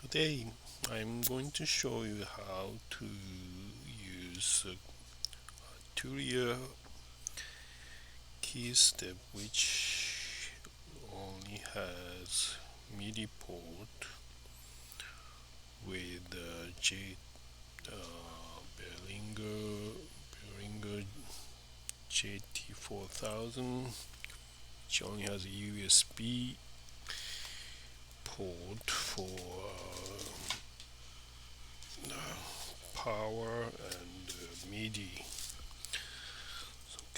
Today I'm going to show you how to use Arturia Keystep, which only has MIDI port with Behringer JT-4000, which only has a USB port for power and MIDI.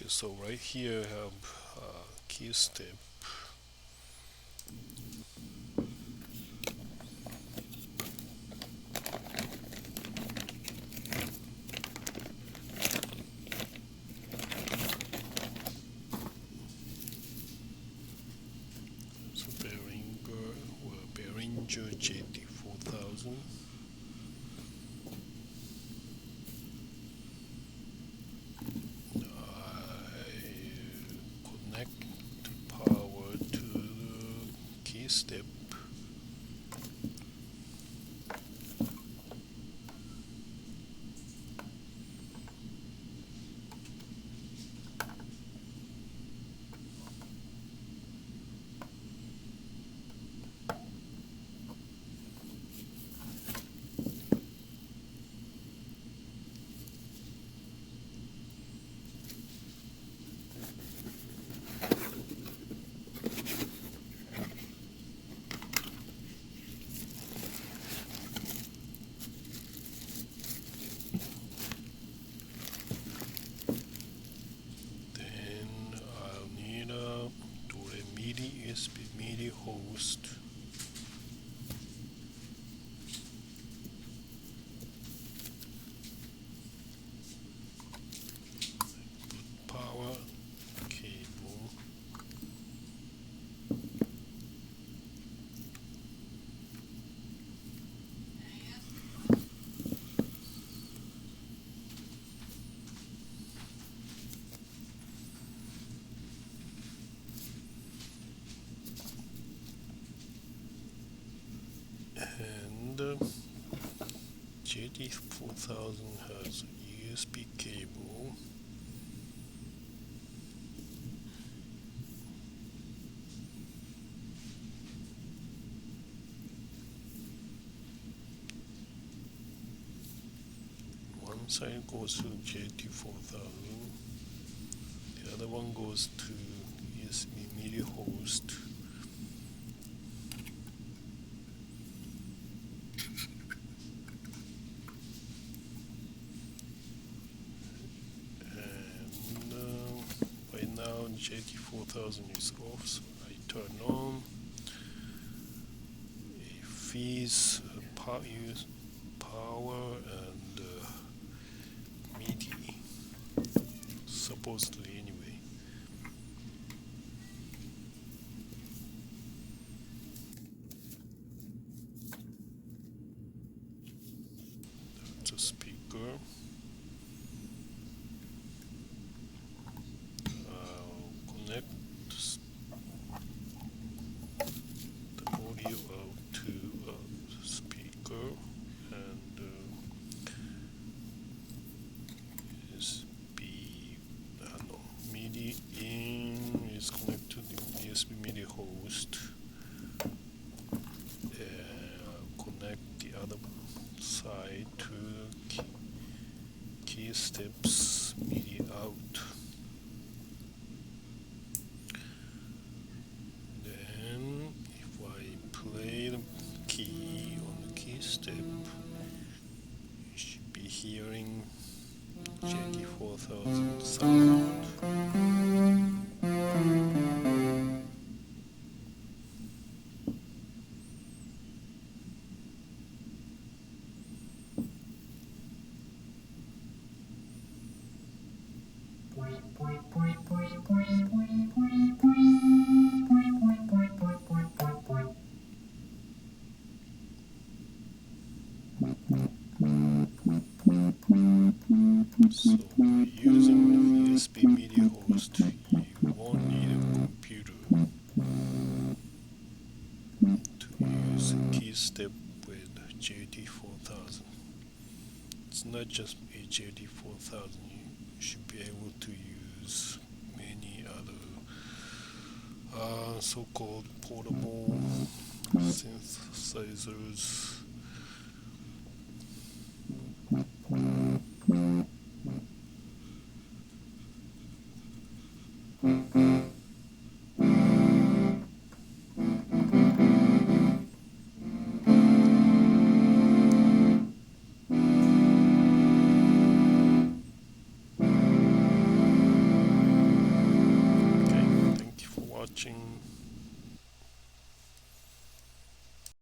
So right here I have Keystep. So Behringer JT-4000. Connect power to the Keystep. I'll need a USB MIDI host. Power cable. And JT-4000 has a USB cable. One side goes to JT-4000, the other one goes to USB MIDI host. Right now JT-4000 is off, so I turn on. It feeds power and MIDI, supposedly anyway. That's a speaker. Connect the audio out to a speaker, and MIDI in is connected to the USB MIDI host. I'll connect the other side to the Keystep's MIDI out. Then if I play the key on the Keystep, you should be hearing JT-4000 sound. So by using the USB MIDI host, you won't need a computer to use Keystep with JT-4000. It's not just a JT-4000. You should be able to use many other so-called portable synthesizers. Okay, thank you for watching.